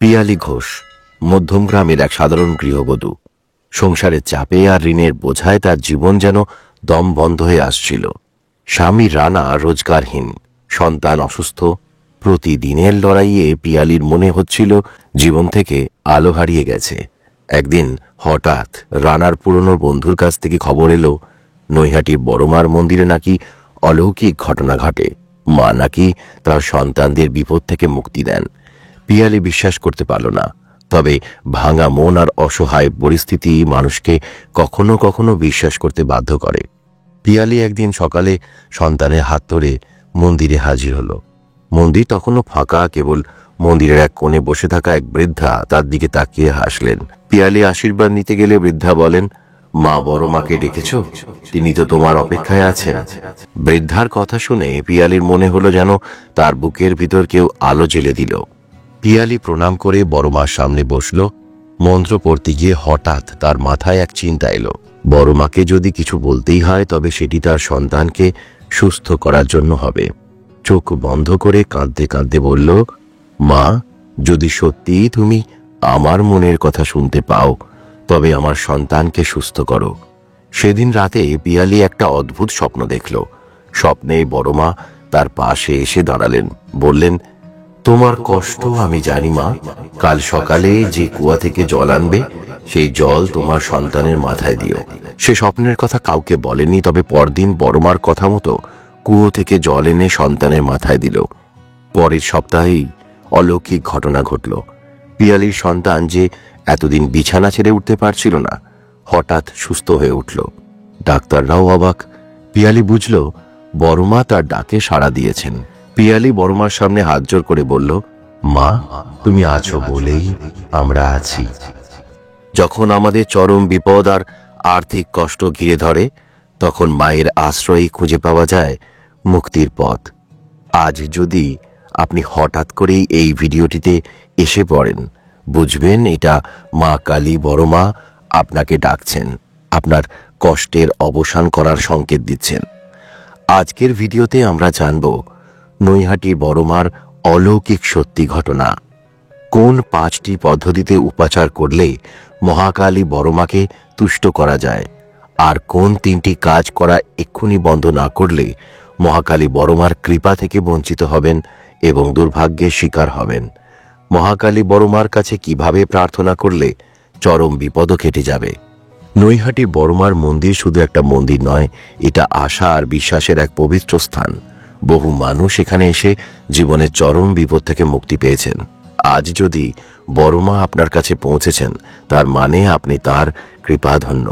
পিয়ালি ঘোষ মধ্যম গ্রামের এক সাধারণ গৃহবধূ। সংসারের চাপে আর ঋণের বোঝায় তার জীবন যেন দম বন্ধ হয়ে আসছিল। স্বামী রানা রোজগারহীন, সন্তান অসুস্থ। প্রতিদিনের লড়াইয়ে পিয়ালির মনে হচ্ছিল জীবন থেকে আলো হারিয়ে গেছে। একদিন হঠাৎ রানার পুরনো বন্ধুর কাছ থেকে খবর এলো নৈহাটির বড়মার মন্দিরে নাকি অলৌকিক ঘটনা ঘটে। মা নাকি তার সন্তানদের বিপদ থেকে মুক্তি দেন। পিয়ালি বিশ্বাস করতে পারল না, তবে ভাঙা মন আর অসহায় পরিস্থিতি মানুষকে কখনো কখনো বিশ্বাস করতে বাধ্য করে। পিয়ালি একদিন সকালে সন্তানের হাত ধরে মন্দিরে হাজির হলো। মন্দির তখনও ফাঁকা, কেবল মন্দিরের এক কোণে বসে থাকা এক বৃদ্ধা তার দিকে তাকিয়ে হাসলেন। পিয়ালি আশীর্বাদ নিতে গেলে বৃদ্ধা বলেন, মা বড় মাকে ডেকেছ? তিনি তো তোমার অপেক্ষায় আছেন। বৃদ্ধার কথা শুনে পিয়ালির মনে হলো যেন তার বুকের ভিতর কেউ আলো জ্বেলে দিল। পিয়ালি প্রণাম করে বড় মার সামনে বসল। মন্ত্র পড়তে গিয়ে হঠাৎ তার মাথায় এক চিন্তা এলো। বড় মাকে যদি কিছু বলতেই হয় তবে সেটি তার সন্তানকে সুস্থ করার জন্য হবে। চোখ বন্ধ করে কাঁদতে কাঁদতে বলল, মা, যদি সত্যিই তুমি আমার মনের কথা শুনতে পাও তবে আমার সন্তানকে সুস্থ করো। সেদিন রাতে পিয়ালি একটা অদ্ভুত স্বপ্ন দেখল। স্বপ্নে বড় মা তার পাশে এসে দাঁড়ালেন, বললেন, তোমার কষ্ট আমি জানি মা। কাল সকালে যে কুয়া থেকে জল আনবে সেই জল তোমার সন্তানের মাথায় দিও। সে স্বপ্নের কথা কাউকে বলেনি, তবে পরদিন বড়মার কথা মতো কুয়ো থেকে জল এনে সন্তানের মাথায় দিল। পরের সপ্তাহেই অলৌকিক ঘটনা ঘটল। পিয়ালির সন্তান, যে এতদিন বিছানা ছেড়ে উঠতে পারছিল না, হঠাৎ সুস্থ হয়ে উঠল। ডাক্তাররাও অবাক। পিয়ালি বুঝল বড়মা তার ডাকে সাড়া দিয়েছেন। পিয়ালি বড়মার সামনে হাত জোর করে বলল, মা, তুমি আছো বলেই আমরা আছি। যখন আমাদের চরম বিপদ আর আর্থিক কষ্ট ঘিরে ধরে, তখন মায়ের আশ্রয় খুঁজে পাওয়া যায় মুক্তির পথ। আজ যদি আপনি হঠাৎ করেই এই ভিডিওটিতে এসে পড়েন, বুঝবেন এটা মা কালী বড়মা আপনাকে ডাকছেন, আপনার কষ্টের অবসান করার সংকেত দিচ্ছেন। আজকের ভিডিওতে আমরা জানব নৈহাটির বড়মার অলৌকিক সত্যি ঘটনা। কোন 5টি পদ্ধতিতে উপাচার করলে মহাকালী বড়মাকে তুষ্ট করা যায়, আর কোন 3টি কাজ করা এক্ষুনি বন্ধ না করলে মহাকালী বড়মার কৃপা থেকে বঞ্চিত হবেন এবং দুর্ভাগ্যের শিকার হবেন। মহাকালী বড়মার কাছে কিভাবে প্রার্থনা করলে চরম বিপদও কেটে যাবে। নৈহাটির বড়মার মন্দির শুধু একটা মন্দির নয়, এটা আশা আর বিশ্বাসের এক পবিত্র স্থান। বহু মানুষ এখানে এসে জীবনের চরম বিপদ থেকে মুক্তি পেয়েছেন। আজ যদি বড়মা আপনার কাছে পৌঁছেছেন, তার মানে আপনি তার কৃপাধন্য।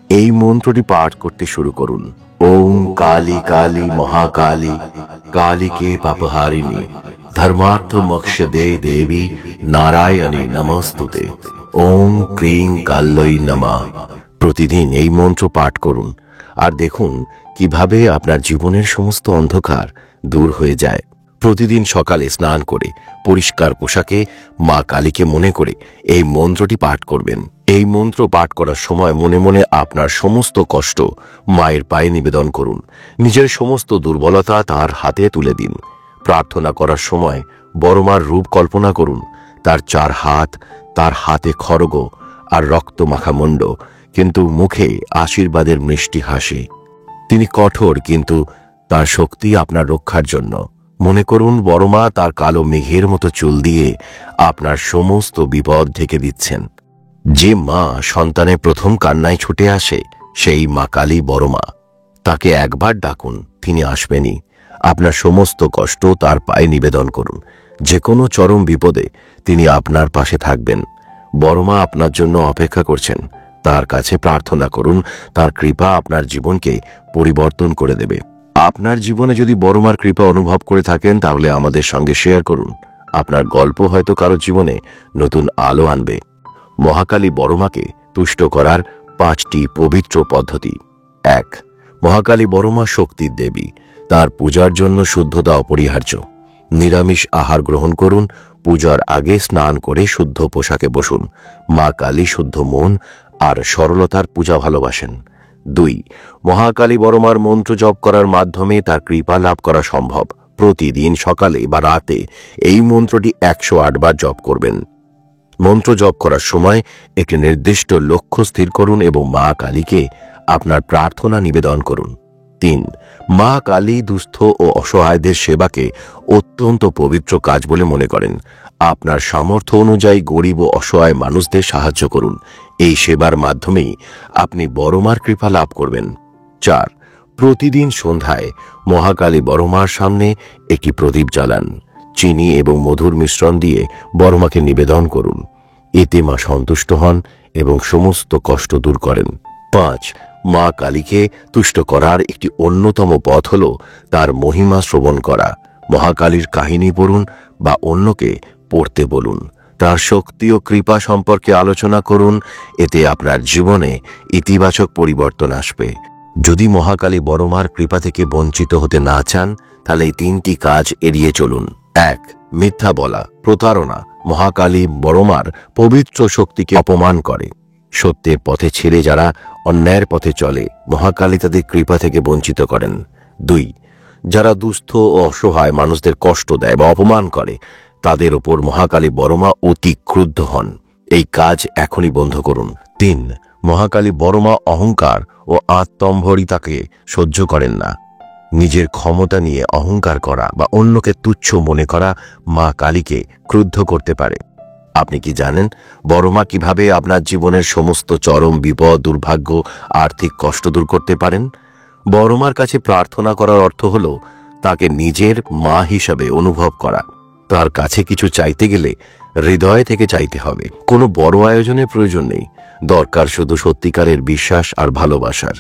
এই মন্ত্রটি পাঠ করতে শুরু করুন। ওম কালী কালী মহাকালী, কালীকে পাপহারিণী, ধর্মার্থ মোক্ষদে দেবী, নারায়ণী নমস্তুতে। ওম ক্রিং কাল্যই নমঃ। প্রতিদিন এই মন্ত্র পাঠ করুন আর দেখুন কিভাবে আপনার জীবনের সমস্ত অন্ধকার দূর হয়ে যায়। প্রতিদিন সকালে স্নান করে পরিষ্কার পোশাকে মা কালীকে মনে করে এই মন্ত্রটি পাঠ করবেন। এই মন্ত্র পাঠ করার সময় মনে মনে আপনার সমস্ত কষ্ট মায়ের পায়ে নিবেদন করুন। নিজের সমস্ত দুর্বলতা তার হাতে তুলে দিন। প্রার্থনা করার সময় বড়মার রূপ কল্পনা করুন। তার 4 হাত, তার হাতে খড়গ আর রক্ত মাখা মুণ্ড, কিন্তু মুখে আশীর্বাদের মিষ্টি হাসি। তিনি কঠোর, কিন্তু তার শক্তি আপনার রক্ষার জন্য। মনে করুন বড়মা তার কালো মেঘের মতো চুল দিয়ে আপনার সমস্ত বিপদ ঢেকে দিচ্ছেন। যে মা সন্তানের প্রথম কান্নায় ছুটে আসে, সেই মা কালী বড়মা। তাকে একবার ডাকুন, তিনি আসবেনই। আপনার সমস্ত কষ্ট তার পায়ে নিবেদন করুন। যে কোনো চরম বিপদে তিনি আপনার পাশে থাকবেন। বড়মা আপনার জন্য অপেক্ষা করছেন। তার কাছে প্রার্থনা করুন, তার কৃপা আপনার জীবনকে পরিবর্তন করে দেবে। আপনার জীবনে যদি বড়মার কৃপা অনুভব করে থাকেন, তাহলে আমাদের সঙ্গে শেয়ার করুন। আপনার গল্প হয়তো কারো জীবনে নতুন আলো আনবে। মহাকালী বড়মাকে তুষ্ট করার 5টি পবিত্র পদ্ধতি। 1. মহাকালী বড়মা শক্তির দেবী। তার পূজার জন্য শুদ্ধতা অপরিহার্য। নিরামিষ আহার গ্রহণ করুন। পূজার আগে স্নান করে শুদ্ধ পোশাকে বসুন। মা কালী শুদ্ধ মন আর সরলতার পূজা ভালোবাসেন। 2. মহাকালী বড়মার মন্ত্র জপ করার মাধ্যমে তার কৃপা লাভ করা সম্ভব। প্রতিদিন সকালে বা রাতে এই মন্ত্রটি 108 বার জপ করবেন। মন্ত্র জপ করার সময় একটি নির্দিষ্ট লক্ষ্য স্থির করুন এবং মা কালীকে আপনার প্রার্থনা নিবেদন করুন। 3. মা কালী দুস্থ ও অসহায়দের সেবাকে অত্যন্ত পবিত্র কাজ বলে মনে করেন। আপনার সামর্থ্য অনুযায়ী গরিব ও অসহায় মানুষদের সাহায্য করুন। এই সেবার মাধ্যমেই আপনি বড় মার কৃপা লাভ করবেন। 4. প্রতিদিন সন্ধ্যায় মহাকালী বড় মার সামনে একটি প্রদীপ জ্বালান। চিনি এবং মধুর মিশ্রণ দিয়ে বড় মাকে নিবেদন করুন। এতে মা সন্তুষ্ট হন এবং সমস্ত কষ্ট দূর করেন। 5. মা কালীকে তুষ্ট করার একটি অন্যতম পথ হল তার মহিমা শ্রবণ করা। মহাকালীর কাহিনী পড়ুন বা অন্যকে পড়তে বলুন। তার শক্তি ও কৃপা সম্পর্কে আলোচনা করুন। এতে আপনার জীবনে ইতিবাচক পরিবর্তন আসবে। যদি মহাকালী বড় মার কৃপা থেকে বঞ্চিত হতে না চান, তাহলে এই 3টি কাজ এড়িয়ে চলুন। 1. মিথ্যা বলা, প্রতারণা। মহাকালী বড় মার পবিত্র শক্তিকে অপমান করে। সত্যের পথে ছেড়ে যারা অন্যায়ের পথে চলে, মহাকালী তাদের কৃপা থেকে বঞ্চিত করেন। 2. যারা দুস্থ ও অসহায় মানুষদের কষ্ট দেয় বা অপমান করে, তাদের ওপর মহাকালী বড় মা অতি ক্রুদ্ধ হন। এই কাজ এখনই বন্ধ করুন। 3. মহাকালী বড় মা অহংকার ও আত্মম্ভরিতাকে সহ্য করেন না। নিজের ক্ষমতা নিয়ে অহংকার করা বা অন্যকে তুচ্ছ মনে করা মা কালীকে ক্রুদ্ধ করতে পারে। আপনি কি জানেন বড় মা কিভাবে আপনার জীবনের সমস্ত চরম বিপদ, দুর্ভাগ্য, আর্থিক কষ্ট দূর করতে পারেন? বড় মার কাছে প্রার্থনা করার অর্থ হল তাকে নিজের মা হিসাবে অনুভব করা। তার কাছে কিছু চাইতে গেলে হৃদয় থেকে চাইতে হবে। কোনো বড় আয়োজনের প্রয়োজন নেই, দরকার শুধু সত্যিকারের বিশ্বাস আর ভালোবাসার।